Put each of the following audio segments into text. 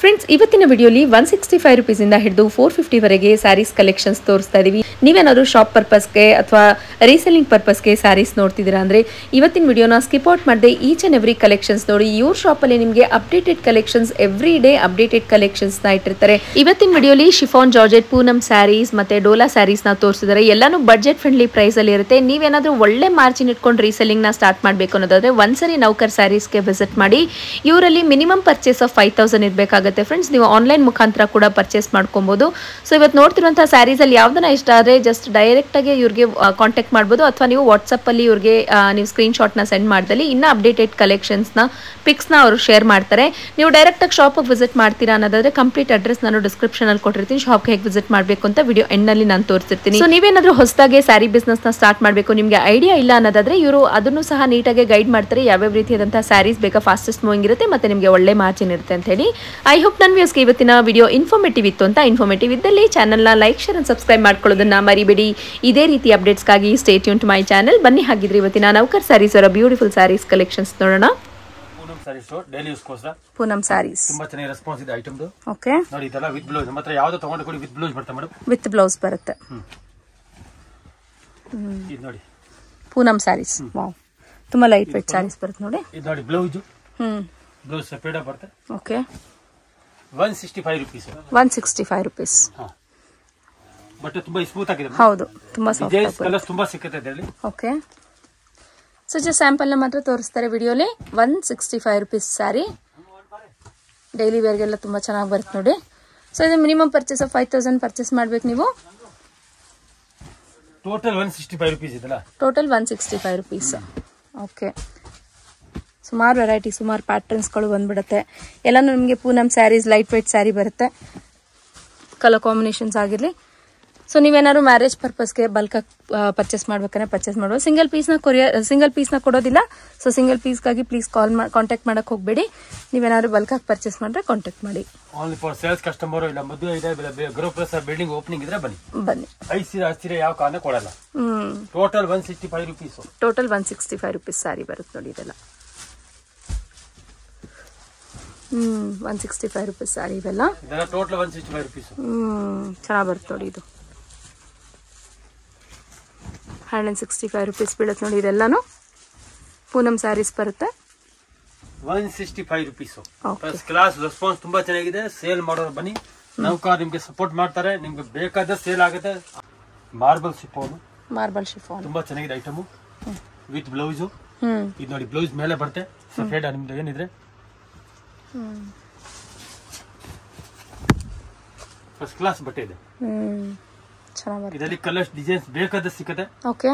Friends, ಇವತ್ತಿನ ವಿಡಿಯೋಲಿ 165 ರೂಪೀಸಿಂದ ಹಿಡಿದು 450 ವರೆಗೆ ಸ್ಯಾರೀಸ್ ಕಲೆಕ್ಷನ್ಸ್ ತೋರಿಸ್ತಾ ಇದೀವಿ. ನೀವೇನಾದರೂ ಶಾಪ್ ಪರ್ಪಸ್ಗೆ ಅಥವಾ ರೀಸೆಲ್ಲಿಂಗ್ ಪರ್ಪಸ್ಗೆ ಸ್ಯಾರೀಸ್ ನೋಡ್ತಿದ್ದೀರಾ ಅಂದರೆ ಇವತ್ತಿನ ವಿಡಿಯೋನ ಸ್ಕಿಪ್ ಔಟ್ ಮಾಡದೆ ಈಚ್ ಆ್ಯಂಡ್ ಎವ್ರಿ ಕಲೆಕ್ಷನ್ಸ್ ನೋಡಿ. ಇವ್ರ ಶಾಪಲ್ಲಿ ನಿಮಗೆ updated collections every day updated ಕಲೆಕ್ಷನ್ಸ್ನ ಇಟ್ಟಿರ್ತಾರೆ. ಇವತ್ತಿನ ವಿಡಿಯೋಲಿ ಶಿಫಾನ್ ಜಾರ್ಜೆಟ್ ಪೂನಮ್ ಸ್ಯಾರೀಸ್ ಮತ್ತು ಡೋಲಾ ಸ್ಯಾರೀಸ್ನ ತೋರಿಸಿದ್ದಾರೆ. ಎಲ್ಲಾನು ಬಡ್ಜೆಟ್ ಫ್ರೆಂಡ್ಲಿ ಪ್ರೈಸಲ್ಲಿ ಇರುತ್ತೆ. ನೀವೇನಾದರೂ ಒಳ್ಳೆ ಮಾರ್ಜಿನ್ ಇಟ್ಕೊಂಡು ರೀಸೆಲ್ಲಿಂಗ್ನ ಸ್ಟಾರ್ಟ್ ಮಾಡಬೇಕು ಅನ್ನೋದಾದರೆ ಒಂದ್ಸರಿ ನೌಕರ್ ಸ್ಯಾರೀಸ್ಗೆ ವಿಸಿಟ್ ಮಾಡಿ. ಇವರಲ್ಲಿ ಮಿನಿಮಮ್ ಪರ್ಚೇಸ್ ಆಫ್ 5000 ಇರಬೇಕಾಗುತ್ತೆ ಫ್ರೆಂಡ್ಸ್. ನೀವು ಆನ್ಲೈನ್ ಮುಖಾಂತರ ಕೂಡ ಪರ್ಚೇಸ್ ಮಾಡ್ಕೊಬಹುದು. ಸೊ ಇವತ್ತು ನೋಡ್ತಿರುವಂತಹ ಸ್ಯಾರೀಸ್ ಅಲ್ಲಿ ಯಾವ್ದನ್ನ ಇಷ್ಟ ಆದರೆ ಜಸ್ಟ್ ಡೈರೆಕ್ಟ್ ಆಗಿ ಇವ್ರಿಗೆ ಕಾಂಟ್ಯಾಕ್ಟ್ ಮಾಡ್ಬೋದು, ಅಥವಾ ನೀವು ವಾಟ್ಸಪ್ ಅಲ್ಲಿ ಇವ್ರಿಗೆ ನೀವು ಸ್ಕ್ರೀನ್ ಶಾಟ್ ನ ಸೆಂಡ್ ಮಾಡ್ದಲ್ಲಿ ಇನ್ನ ಅಪ್ಡೇಟೆಡ್ ಕಲೆಕ್ಷನ್ಸ್ ನ ಪಿಕ್ಸ್ ನ ಅವರು ಶೇರ್ ಮಾಡ್ತಾರೆ. ನೀವು ಡೈರೆಕ್ಟ್ ಆಗಿ ಶಾಪ್ ವಿಸಿಟ್ ಮಾಡ್ತೀರಾ ಅನ್ನೋದಾದ್ರೆ ಕಂಪ್ಲೀಟ್ ಅಡ್ರೆಸ್ ನಾನು ಡಿಸ್ಕ್ರಿಪ್ಷನ್ ಅಲ್ಲಿ ಕೊಟ್ಟಿರ್ತೀನಿ. ಶಾಪ್ ಹೇಗೆ ವಿಸಿಟ್ ಮಾಡಬೇಕು ಅಂತ ವಿಡಿಯೋ ಎಂಡ್ ನಲ್ಲಿ ನಾನು ತೋರಿಸ್ತಿರ್ತೀನಿ. ಸೊ ನೀವೇನಾದ್ರೂ ಹೊಸದಾಗಿ ಸ್ಯಾರಿ ಬಿಸ್ನೆಸ್ ನ ಸ್ಟಾರ್ಟ್ ಮಾಡಬೇಕು, ನಿಮ್ಗೆ ಐಡಿಯಾ ಇಲ್ಲ ಅನ್ನೋದಾದ್ರೆ ಇವರು ಅದನ್ನು ಸಹ ನೀಟಾಗಿ ಗೈಡ್ ಮಾಡ್ತಾರೆ. ಯಾವ್ಯಾವ ರೀತಿಯಾದಂತಹ ಸ್ಯಾರೀಸ್ ಬೇಕಾ ಫಾಸ್ಟೆಸ್ಟ್ ಮೂವಿಂಗ್ ಇರುತ್ತೆ ಮತ್ತೆ ನಿಮಗೆ ಒಳ್ಳೆ ಮಾರ್ಜಿನ್ ಇರುತ್ತೆ ಅಂತ ಹೇಳಿ. ಐ ಹೋಪ್ ನನ್ನ ವ್ಯೂಸ್ಗೆ ಇವತ್ತಿನ ವಿಡಿಯೋ ಇನ್ಫಾರ್ಮೇಟಿವ್ ಇತ್ತು ಅಂತ. ಇನ್ಫಾರ್ಮೇಟಿವ್ ಇದ್ದಲ್ಲಿ ಚಾನಲ್ನ ಲೈಕ್ ಶೇರ್ ಅಂಡ್ ಸಬ್ಸ್ಕ್ರೈಬ್ ಮಾಡ್ಕೊಳ್ಳೋದನ್ನ ಮರಿಬೇಡಿ. ಇದೇ ರೀತಿ ಅಪ್ಡೇಟ್ಸ್ಗಾಗಿ stay tune to my channel. ಬನ್ನಿ ಹಾಗಿದ್ರೆ ಇವತ್ತಿನ ನೌಕರ್ ಸ್ಯಾರೀಸ್ ಅವರ ಬ್ಯೂಟಿಫುಲ್ ಸ್ಯಾರೀಸ್ ಕಲೆಕ್ಷನ್ಸ್ ನೋಡೋಣ. ಪೂನಮ್ ಸ್ಯಾರೀಸ್ ತುಂಬಾ ಚೆನ್ನಾಗಿ ರೆಸ್ಪಾನ್ಸ್ ಇದೆ ಐಟಮ್. ಓಕೆ ನೋಡಿ, ಇದೆಲ್ಲ ವಿತ್ ಬ್ಲೌಸ್. ನಮ್ಮ ಹತ್ರ ಯಾವ್ದು ತಗೊಂಡು ಕೊಡಿ ವಿತ್ ಬ್ಲೌಸ್ ಬರುತ್ತೆ ಮೇಡಮ್. ವಿತ್ ಬ್ಲೌಸ್ ಬರುತ್ತೆ. ಇದು ನೋಡಿ ಪೂನಮ್ ಸ್ಯಾರೀಸ್. ವಾವ್, ತುಂಬಾ ಲೈಟ್ ವೇಟ್ ಸ್ಯಾರೀಸ್ ಬರುತ್ತೆ ನೋಡಿ. ಇದು ನೋಡಿ ಬ್ಲೌಸ್. ಬ್ಲೌಸ್ ಸೆಪರೇಟ್ ಬರುತ್ತೆ. Okay 165 rupees. 165 ರೂಪೀಸ್. ಬಟ್ ತುಂಬಾ ಸ್ಮೂತ್ ಆಗಿದೆ. ಹೌದು, ತುಂಬಾ ಸಾಫ್ಟ್ ಕಲರ್ಸ್ ತುಂಬಾ ಸಿಕ್ಕುತ್ತೆ ಇದರಲ್ಲಿ. ಓಕೆ, ಸೊ ಜಸ್ಟ್ ಸ್ಯಾಂಪಲ್ ನ ಮಾತ್ರ ತೋರಿಸ್ತಾರೆ ವಿಡಿಯೋಲಿ. 165 ರೂಪೀಸ್ ಸ್ಯಾರಿ. ಡೈಲಿ ವೇರ್ಗೆಲ್ಲ ತುಂಬಾ ಚೆನ್ನಾಗಿ ಬರುತ್ತೆ ನೋಡಿ. ಸೊ ಇದು ಮಿನಿಮಮ್ ಪರ್ಚೇಸ್ ಆಫ್ 5000 ಪರ್ಚೇಸ್ ಮಾಡ್ಬೇಕು ನೀವು. ಟೋಟಲ್ 165 ರೂಪೀಸ್ ಇದಲ್ಲ. Total 165 rupees. ಓಕೆ, ಸುಮಾರು ವೆರೈಟಿ, ಸುಮಾರು ಪ್ಯಾಟರ್ನ್ಸ್ಗಳು ಬಂದ್ಬಿಡುತ್ತೆ. ಎಲ್ಲಾನು ನಿಮಗೆ ಪೂನಮ್ ಸ್ಯಾರೀಸ್ ಲೈಟ್ ವೇಟ್ ಸ್ಯಾರಿ ಬರುತ್ತೆ. ಕಲರ್ ಕಾಂಬಿನೇಷನ್ಸ್ ಆಗಿರಲಿ. ಸೊ ನೀವೇನಾದ್ರು ಮ್ಯಾರೇಜ್ ಪರ್ಪಸ್ಗೆ ಬಲ್ಕಾಗಿ ಪರ್ಚೇಸ್ ಮಾಡ್ಬೇಕಂದ್ರೆ ಪರ್ಚೇಸ್ ಮಾಡ್ಬೋದು. ಸಿಂಗಲ್ ಪೀಸ್ನ ಕೊಡೋದಿಲ್ಲ. ಸೊ ಸಿಂಗಲ್ ಪೀಸ್ಗಾಗಿ ಪ್ಲೀಸ್ ಕಾಂಟ್ಯಾಕ್ಟ್ ಮಾಡಕ್ ಹೋಗಬೇಡಿ. ನೀವೇನಾದ್ರು ಬಲ್ಕಾಗಿ ಪರ್ಚೇಸ್ ಮಾಡಿದ್ರೆ ಕಾಂಟ್ಯಾಕ್ಟ್ ಮಾಡಿ. Only for sales customer. ಇಲ್ಲ ಮದುವೆ ಇದೆ, ಗೃಹಪ್ರವೇಶ ಬಿಲ್ಡಿಂಗ್ ಓಪನಿಂಗ್ ಇದ್ರೆ ಬನ್ನಿ. 5 ಸೀರೆ 10 ಸೀರೆ ಯಾವ ಕಾರಣ ಕೊಡಲ್ಲ. Total 165 rupees. Total 165 rupees sari ಬರುತ್ತೆ ನೋಡಿ. ಇದೆಲ್ಲ 165 ರೂಪೀಸ್ ಸ್ಯಾರಿ. ಇವೆಲ್ಲ ಟೋಟಲ್ 165 ರೂಪೀಸ್. ಚೆನ್ನಾಗಿ ಬರುತ್ತೆ ನೋಡಿ. ಇದು 165 ರೂಪೀಸ್ ಬೀಳುತ್ತೆ ನೋಡಿ. ಇದೆಲ್ಲಾನು ಪೂನಮ್ ಸ್ಯಾರೀಸ್ ಬರುತ್ತೆ. 165 ರೂಪೀಸ್. ಫಸ್ಟ್ ಕ್ಲಾಸ್ ರೆಸ್ಪಾನ್ಸ್ ತುಂಬಾ ಚೆನ್ನಾಗಿದೆ. ಸೇಲ್ ಮಾಡೋರು ಬನ್ನಿ. ನೌಕರ್ ನಿಮ್ಗೆ ಸಪೋರ್ಟ್ ಮಾಡ್ತಾರೆ. ನಿಮ್ಗೆ ಬೇಕಾದ ಸೇಲ್ ಆಗುತ್ತೆ. ಮಾರ್ಬಲ್ ಶಿಫಾನ್ ತುಂಬಾ ಚೆನ್ನಾಗಿದೆ ಐಟಮ್ ವಿತ್ ಬ್ಲೌಸ್. ಇದು ನೋಡಿ ಬ್ಲೌಸ್ ಮೇಲೆ ಬರುತ್ತೆ. ಸಫೇಡ್ ನಿಮ್ದು ಏನಿದ್ರೆ ಫಸ್ಟ್ ಕ್ಲಾಸ್ ಬಟ್ಟೆ ಇದೆ. ಇದರಲ್ಲಿ ಕಲರ್ಸ್ ಡಿಸೈನ್ಸ್ ಬೇಕಾದ ಸಿಕ್ಕತ್ತೆ. ಓಕೆ,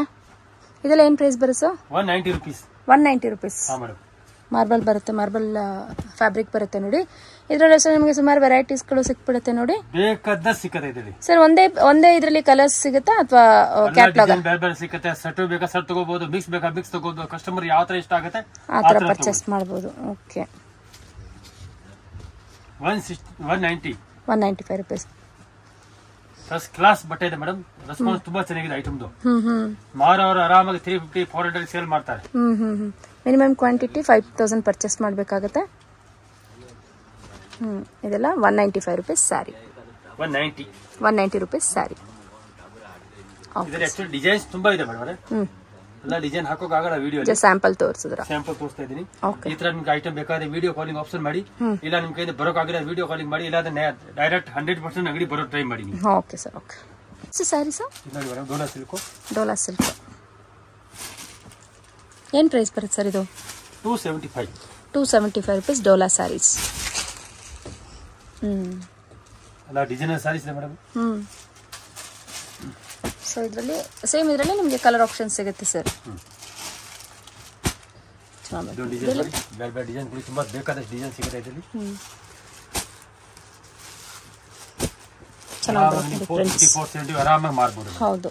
ಇದೆಲ್ಲ ಏನ್ ಪ್ರೈಸ್ ಬರುತ್ತೆ ಸರ್? 190 ರೂಪೀಸ್. 190 ರೂಪೀಸ್. ಮಾರ್ಬಲ್ ಬರುತ್ತೆ, ಮಾರ್ಬಲ್ ಫ್ಯಾಬ್ರಿಕ್ ಬರುತ್ತೆ ನೋಡಿ. ಇದರಲ್ಲಿ ಸರ್ ನಿಮಗೆ ಸುಮಾರು ವೆರೈಟೀಸ್ಗಳು ಸಿಕ್ಬಿಡುತ್ತೆ ನೋಡಿ. ಬೇಕಾದ ಸಿಕ್ಕತ್ತೆ ಇದರಲ್ಲಿ ಸರ್. ಒಂದೇ ಇದರಲ್ಲಿ ಕಲರ್ಸ್ ಸಿಗುತ್ತಾ ಅಥವಾ ಕ್ಯಾಟ್ಲಾಗ್? ಬೇರೆ ಬೇರೆ ಸಿಕ್ಕತ್ತೆ. ಸೆಟ್ ಬೇಕಾ ಸೆಟ್ ತಗೋಬಹುದು, ಮಿಕ್ಸ್ ಬೇಕಾ ಮಿಕ್ಸ್ ತಗೋಬಹುದು. ಕಸ್ಟಮರ್ ಯಾವ ತರ ಇಷ್ಟ ಆಗುತ್ತೆ ಆ ತರ ಪರ್ಚೇಸ್ ಮಾಡಬಹುದು. Okay, 195 rupees. ಫಸ್ಟ್ ಕ್ಲಾಸ್ ಬಟ್ಟೆ ಇದೆ ಮೇಡಮ್. ರೆಸ್ಪಾನ್ಸ್ ತುಂಬಾ ಚೆನ್ನಾಗಿದೆ ಐಟಮ್ದು. ಮಾರೋರು ಆರಾಮಾಗಿ 350 400 ಸೇಲ್ ಮಾಡ್ತಾರೆ. ಮಿನಿಮಮ್ ಕ್ವಾಂಟಿಟಿ 5000 ಪರ್ಚೇಸ್ ಮಾಡಬೇಕಾಗುತ್ತೆ. ಇದೆಲ್ಲ 195 ರೂಪೀಸ್ ಸ್ಯಾರಿ. 190 ರೂಪೀಸ್ ಸ್ಯಾರಿ. ಇದರಲ್ಲಿ ಡಿಸೈನ್ಸ್ ತುಂಬಾ ಇದೆ ಮೇಡಮ್. ಎಲ್ಲ ಡಿಸೈನ್ ಹಾಕೋಕ್ಕಾಗಲ್ಲ. ವಿಡಿಯೋ ಸ್ಯಾಂಪಲ್ ತೋರಿಸಿದ್ರ ಸ್ಯಾಂಪಲ್ ತೋರಿಸ್ತಾ ಇದೀನಿ. ಈ ತರ ನಿಮ್ಗೆ ಐಟಮ್ ಬೇಕಾದ್ರೆ ವಿಡಿಯೋ ಕಾಲಿಂಗ್ ಆಪ್ಷನ್ ಮಾಡಿ. ಇಲ್ಲ ನಿಮ್ ಕೈಯಿಂದ ಬರೋಕಾಗಿಲ್ಲ ವಿಡಿಯೋ ಕಾಲಿಂಗ್ ಮಾಡಿ. ಇಲ್ಲ ಡೈರೆಕ್ಟ್ 100% ಅಂಗಡಿ ಬರೋ ಟ್ರೈ ಮಾಡಿ. Okay sir. Okay, sari sir. Dhola silk ಏನ್ ಪ್ರೈಸ್ ಬರುತ್ತೆ ಸರ್? ಇದು 275 ರೂಪೀಸ್ ಡೋಲಾ ಸ್ಯಾರೀಸ್. ಎಲ್ಲ ಡಿಸೈನರ್ ಸ್ಯಾರೀಸ್ ಇದೆ ಮೇಡಮ್. ಸೊ ಇದರಲ್ಲಿ ಸೇಮ್ ಇದರಲ್ಲಿ ನಿಮಗೆ ಕಲರ್ ಆಪ್ಷನ್ ಸಿಗುತ್ತೆ ಸರ್. ತುಂಬಾ ಬೇಕಾದಷ್ಟು ಡಿಸೈನ್ ಸಿಗುತ್ತೆ ಇದರಲ್ಲಿ. ಆರಾಮಾಗಿ ಮಾರ್ಬೋದು. ಹೌದು,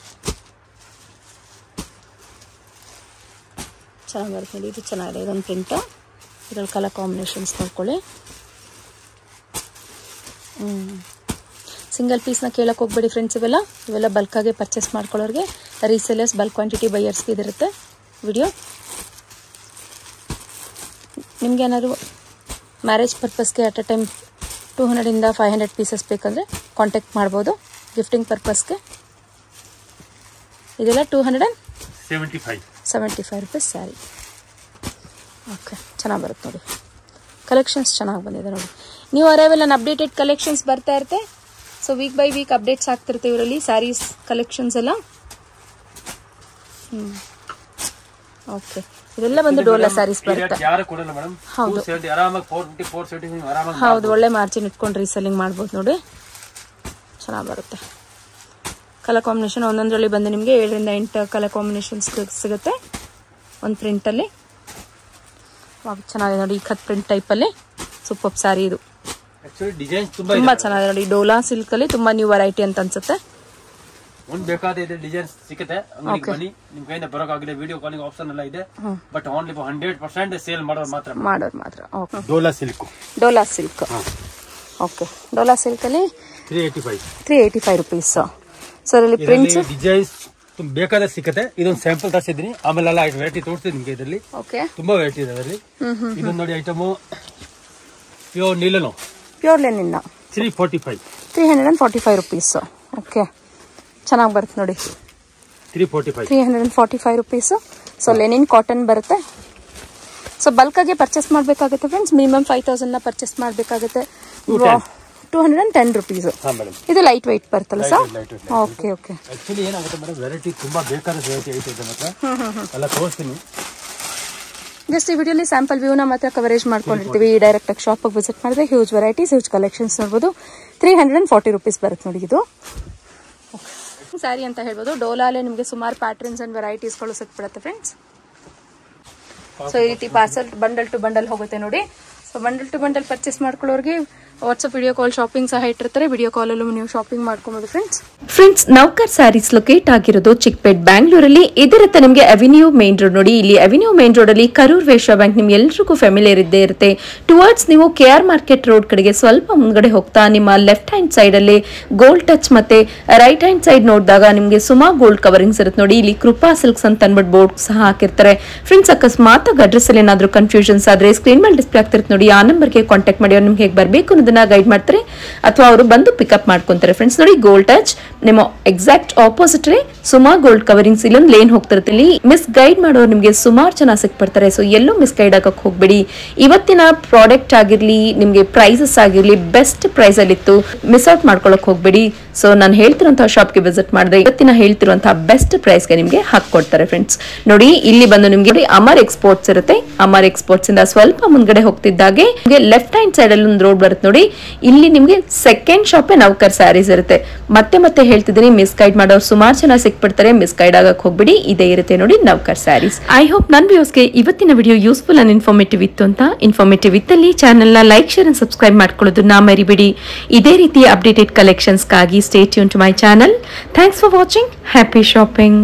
ಚೆನ್ನಾಗಿ ಬರುತ್ತೆ ನೋಡಿ. ಇದು ಚೆನ್ನಾಗಿದೆ. ಇದೊಂದು ಪ್ರಿಂಟ್. ಇದರಲ್ಲಿ ಕಲರ್ ಕಾಂಬಿನೇಷನ್ಸ್ ನೋಡ್ಕೊಳ್ಳಿ. ಸಿಂಗಲ್ ಪೀಸ್ನ ಕೇಳಕ್ಕೆ ಹೋಗ್ಬೇಡಿ ಫ್ರೆಂಡ್ಸ್. ಇವೆಲ್ಲ ಬಲ್ಕಾಗೆ ಪರ್ಚೇಸ್ ಮಾಡ್ಕೊಳ್ಳೋರಿಗೆ, ರೀಸೇಲರ್ಸ್, ಬಲ್ಕ್ ಕ್ವಾಂಟಿಟಿ ಬೈಯರ್ಸ್ಗೆ ಇದಿರುತ್ತೆ ವಿಡಿಯೋ. ನಿಮ್ಗೆ ಏನಾದ್ರು ಮ್ಯಾರೇಜ್ ಪರ್ಪಸ್ಗೆ ಅಟ್ ಅ ಟೈಮ್ 200 ಇಂದ 500 ಪೀಸಸ್ ಬೇಕಂದ್ರೆ ಕಾಂಟ್ಯಾಕ್ಟ್ ಮಾಡ್ಬೋದು ಗಿಫ್ಟಿಂಗ್ ಪರ್ಪಸ್ಗೆ. ಇದೆಲ್ಲ 275 ರೂಪೀಸ್ ಸ್ಯಾರಿ. ಓಕೆ, ಚೆನ್ನಾಗಿ ಬರುತ್ತೆ ನೋಡಿ. ಕಲೆಕ್ಷನ್ಸ್ ಚೆನ್ನಾಗಿ ಬಂದಿದೆ ನೋಡಿ. ನೀವು ಅರೈವಲ್ ಅನ್ ಅಪ್ಡೇಟೆಡ್ ಕಲೆಕ್ಷನ್ಸ್ ಬರ್ತಾ ಇರುತ್ತೆ. So week by week updates ಆಗ್ತಿರುತ್ತೆ ಇವರಲ್ಲಿ ಸ್ಯಾರೀಸ್ ಕಲೆಕ್ಷನ್ಸ್ ಎಲ್ಲ. ಓಕೆ, ಇದೆಲ್ಲ ಬಂದು ಡೋಲಾ ಸ್ಯಾರೀಸ್ ಬರುತ್ತೆ. ಹೌದು, ಒಳ್ಳೆ ಮಾರ್ಜಿನ್ ಇಟ್ಕೊಂಡು ರೀಸೆಲ್ಲಿಂಗ್ ಮಾಡ್ಬೋದು ನೋಡಿ. ಚೆನ್ನಾಗಿ ಬರುತ್ತೆ. ಕಲರ್ ಕಾಂಬಿನೇಷನ್ ಒಂದೊಂದರಲ್ಲಿ ಬಂದು ನಿಮಗೆ 7 ರಿಂದ 8 ಕಲರ್ ಕಾಂಬಿನೇಷನ್ಸ್ ಸಿಗುತ್ತೆ ಒಂದು ಪ್ರಿಂಟಲ್ಲಿ. ಚೆನ್ನಾಗಿದೆ ನೋಡಿ. ಈ ಕತ್ ಪ್ರಿಂಟ್ ಟೈಪಲ್ಲಿ ಸೂಪರ್ ಸ್ಯಾರಿ ಇದು. ತುಂಬಾ ಚೆನ್ನಾಗಿದೆ ನೋಡಿ. ಡೋಲಾ ಸಿಲ್ಕ್ ಅಲ್ಲಿ ತುಂಬಾ ನ್ಯೂ ವೆರೈಟಿ ಅಂತ ಅನ್ಸುತ್ತೆ. ಬೇಕಾದ ಡಿಸೈನ್ ಸಿಗುತ್ತೆ. ಅಂಗಡಿಗೆ ಬನ್ನಿ, ನಿಮ್ ಕೈಯಿಂದ ಬರೋಕ್ಕಾಗಲಿಲ್ಲ ವಿಡಿಯೋ ಕಾಲಿಂಗ್ ಆಪ್ಷನ್ ಎಲ್ಲ ಇದೆ. ಬಟ್ ಓನ್ಲಿ 100% ಸೇಲ್ ಮಾಡೋರು ಮಾತ್ರ. Dhola silk. Okay, Dhola silk ಅಲ್ಲಿ 385 ರೂಪೀಸ್. ಸೊ ಅದರಲ್ಲಿ ಪ್ರಿಂಟ್ಸ್ ಡಿಸೈನ್ಸ್ ಬೇಕಾದ ಸಿಗುತ್ತೆ. ಇದೊಂದು ಸ್ಯಾಂಪಲ್ ತರಿಸಿದ್ದೀನಿ, ಆಮೇಲೆ ಎಲ್ಲ ವೆರೈಟಿ ತೋರಿಸ್ತೀನಿ ನಿಮ್ಗೆ. ಇದರಲ್ಲಿ ತುಂಬಾ ವೆರೈಟಿ ಇದೆ ಅದರಲ್ಲಿ. ಇದೊಂದು ನೋಡಿ item pure linen 345 rupees. Okay, ಚೆನ್ನಾಗಿ ಬರುತ್ತೆ ನೋಡಿ. 345 ರೂಪೀಸ್. ಸೊ ಲೆನಿನ್ ಕಾಟನ್ ಬರುತ್ತೆ. ಸೊ ಬಲ್ಕ್ ಆಗಿ ಪರ್ಚೇಸ್ ಮಾಡಬೇಕಾಗುತ್ತೆ ಫ್ರೆಂಡ್ಸ್. ಮಿನಿಮಮ್ 5000 ಪರ್ಚೇಸ್ ಮಾಡಬೇಕಾಗುತ್ತೆ. 210 ರೂಪೀಸ್. ಇದು ಲೈಟ್ ವೈಟ್ ಬರ್ತಲ್ಲ ಸರ್? Okay okay. ಆಕ್ಚುಲಿ ಏನಾಗುತ್ತೆ ಮೇಡಮ್, ವೆರೈಟಿ ತುಂಬಾ ಬೇಕಾದ ವೆರೈಟಿ ಐತೆ ಮಾತ್ರ ಎಲ್ಲ ತೋರಿಸ್ತೀನಿ. ಜಸ್ಟ್ ಈ ವಿಡಿಯೋಲಿ ಸ್ಯಾಂಪಲ್ ವ್ಯೂನ ಮಾತ್ರ ಕವರೇಜ್ ಮಾಡ್ಕೊಂಡಿರ್ತೀವಿ. ಡೈರೆಕ್ಟ್ ಆಗಿ ಶಾಪ್ ವಿಸಿಟ್ ಮಾಡಿದ್ರೆ ಹ್ಯೂಜ್ ವೆರೈಟೀಸ್, ಹ್ಯೂಜ್ ಕಲೆಕ್ಷನ್ಸ್ ನೋಡ್ಬೋದು. 340 ರೂಪೀಸ್ ಬರುತ್ತೆ ನೋಡಿ ಇದು ಸ್ಯಾರಿ ಅಂತ ಹೇಳ್ಬೋದು. ಡೋಲಾಲೆ ನಿಮಗೆ ಸುಮಾರು ಪ್ಯಾಟರ್ನ್ಸ್ ಅಂಡ್ ವೆರೈಟೀಸ್ಗಳು ಸಿಕ್ಬಿಡುತ್ತೆ ಫ್ರೆಂಡ್ಸ್. ಸೊ ಈ ರೀತಿ ಪಾರ್ಸಲ್ ಬಂಡಲ್ ಟು ಬಂಡಲ್ ಹೋಗುತ್ತೆ ನೋಡಿ. So bundle to bundle purchase ಮಾಡ್ಕೊಳ್ಳೋರಿಗೆ ವಾಟ್ಸ್ಆಪ್ ವಿಡಿಯೋ ಕಾಲ್ ಶಾಪಿಂಗ್ ಸಹ ಇಟ್ಟಿರ್ತಾರೆ. ವಿಡಿಯೋ ಕಾಲಲ್ಲೂ ನೀವು ಶಾಪಿಂಗ್ ಮಾಡ್ಕೊಬೋದು ಫ್ರೆಂಡ್ಸ್. ನೌಕರ್ ಸ್ಯಾರೀಸ್ ಲೊಕೇಟ್ ಆಗಿರೋದು ಚಿಕ್ಕಪೇಟ್ ಬ್ಯಾಂಗ್ಳೂರಲ್ಲಿ. ಇದಿರುತ್ತೆ ನಿಮಗೆ ಅವೆನ್ಯೂ ಮೇನ್ ರೋಡ್ ನೋಡಿ. ಇಲ್ಲಿ ಅವೆನ್ಯೂ ಮೇನ್ ರೋಡ್ ಅಲ್ಲಿ ಕರೂರ್ ವೈಶ್ಯ ಬ್ಯಾಂಕ್ ನಿಮ್ಗೆ ಎಲ್ರಿಗೂ ಫೆಮಿಲಿಯರ್ ಇದ್ದೇ ಇರುತ್ತೆ. ಟುವರ್ಡ್ಸ್ ನೀವು KR ಮಾರ್ಕೆಟ್ ರೋಡ್ ಕಡೆಗೆ ಸ್ವಲ್ಪ ಮುಂದ್ಗಡೆ ಹೋಗ್ತಾ ನಿಮ್ಮ ಲೆಫ್ಟ್ ಹ್ಯಾಂಡ್ ಸೈಡ್ ಅಲ್ಲಿ ಗೋಲ್ಡ್ ಟಚ್ ಮತ್ತೆ ರೈಟ್ ಹ್ಯಾಂಡ್ ಸೈಡ್ ನೋಡಿದಾಗ ನಿಮಗೆ ಸುಮಾ ಗೋಲ್ಡ್ ಕವರಿಂಗ್ಸ್ ಇರುತ್ತೆ ನೋಡಿ. ಇಲ್ಲಿ ಕೃಪಾ ಸಿಲ್ಕ್ಸ್ ಅಂತ ಅಂದ್ಬಿಟ್ಟು ಬೋರ್ಡ್ ಸಹ ಹಾಕಿರ್ತಾರೆ ಫ್ರೆಂಡ್ಸ್. ಅಕಸ್ಮಾತ್ ಅಡ್ರೆಸ್ ಅಲ್ಲಿ ಏನಾದ್ರು ಕನ್ಫ್ಯೂಷನ್ಸ್ ಆದ್ರೆ ಸ್ಕ್ರೀನ್ ಮೇಲೆ ಡಿಸ್ಪ್ಲೇ ಆಗ್ತಿರುತ್ತೆ ನೋಡಿ. ಆ ನಂಬರ್ಗೆ ಕಾಂಟ್ಯಾಕ್ಟ್ ಮಾಡಿ ಅವ್ರು ನಿಮ್ಗೆ ಹೇಗೆ ಬರಬೇಕು ಅನ್ನೋದನ್ನ ಗೈಡ್ ಮಾಡ್ತಾರೆ ಅಥವಾ ಅವರು ಬಂದು ಪಿಕಪ್ ಮಾಡ್ಕೊಂತಾರೆ ಫ್ರೆಂಡ್ಸ್. ನೋಡಿ ಗೋಲ್ಡ್ ಟಚ್ ನಿಮ್ಮ exact opposite Suma gold coverings ಇಲ್ಲೊಂದು ಲೇನ್ ಹೋಗ್ತಿರುತ್ತೆ. ಇಲ್ಲಿ ಮಿಸ್ ಗೈಡ್ ಮಾಡೋರು ನಿಮಗೆ ಸುಮಾರು ಜನ ಸಿಕ್ಬಿಡ್ತಾರೆ. ಸೊ ಎಲ್ಲೂ ಮಿಸ್ ಗೈಡ್ ಆಗಕ್ಕೆ ಹೋಗ್ಬೇಡಿ. ಇವತ್ತಿನ ಪ್ರಾಡಕ್ಟ್ ಆಗಿರ್ಲಿ, ನಿಮ್ಗೆ ಪ್ರೈಸಸ್ ಆಗಿರ್ಲಿ ಬೆಸ್ಟ್ ಪ್ರೈಸ್ ಅಲ್ಲಿ ಇತ್ತು. ಮಿಸ್ ಔಟ್ ಮಾಡ್ಕೊಳಕ್ ಹೋಗ್ಬೇಡಿ. ಸೊ ನಾನು ಹೇಳ್ತಿರುವಂತಹ ಶಾಪ್ಗೆ ವಿಸಿಟ್ ಮಾಡಿದ್ರೆ ಇವತ್ತಿನ ಹೇಳ್ತಿರುವಂತಹ ಬೆಸ್ಟ್ ಪ್ರೈಸ್ಗೆ ನಿಮ್ಗೆ ಹಾಕೊಡ್ತಾರೆ ಫ್ರೆಂಡ್ಸ್. ನೋಡಿ ಇಲ್ಲಿ ಬಂದು ನಿಮ್ಗೆ ಅಮರ್ ಎಕ್ಸ್ಪೋರ್ಟ್ಸ್ ಇರುತ್ತೆ. ಅಮರ್ ಎಕ್ಸ್ಪೋರ್ಟ್ಸ್ ಇಂದ ಸ್ವಲ್ಪ ಮುಂದ್ಗಡೆ ಹೋಗ್ತಿದ್ದಾಗೆ ನಿಮ್ಗೆ ಲೆಫ್ಟ್ ಹ್ಯಾಂಡ್ ಸೈಡ್ ಅಲ್ಲಿ ಒಂದು ರೋಡ್ ಬರುತ್ತೆ ನೋಡಿ. ಇಲ್ಲಿ ನಿಮ್ಗೆ ಸೆಕೆಂಡ್ ಶಾಪೇ ನೌಕರ್ ಸ್ಯಾರೀಸ್ ಇರುತ್ತೆ. ಮತ್ತೆ ಹೇಳ್ತಿದ್ದೀನಿ, ಮಿಸ್ ಗೈಡ್ ಮಾಡೋರು ಸುಮಾರು ಜನ ಸಿಕ್ಬಿಡ್ತಾರೆ. ಮಿಸ್ ಗೈಡ್ ಆಗಕ್ ಹೋಗ್ಬಿಡಿ. ಇದೇ ಇರುತ್ತೆ ನೋಡಿ ನೌಕರ್ ಸ್ಯಾರೀಸ್. ಐ ಹೋಪ್ ನನ್ನ ವ್ಯೂಸ್ಗೆ ಇವತ್ತಿನ ವಿಡಿಯೋ ಯೂಸ್ಫುಲ್ ಅಂಡ್ ಇನ್ಫಾರ್ಮೇಟಿವ್ ಇತ್ತು ಅಂತ. ಇನ್ಫಾರ್ಮೇಟಿವ್ ಇತ್ತಲ್ಲಿ ಚಾನೆಲ್ ನ ಲೈಕ್, ಶೇರ್ ಅಂಡ್ ಸಬ್ಸ್ಕ್ರೈಬ್ ಮಾಡ್ಕೊಳ್ಳೋದನ್ನ ಮರಿಬಿಡಿ. ಇದೇ ರೀತಿ updated ಕಲೆಕ್ಷನ್ಸ್ಗಾಗಿ stay tuned to my channel. Thanks for watching. Happy shopping.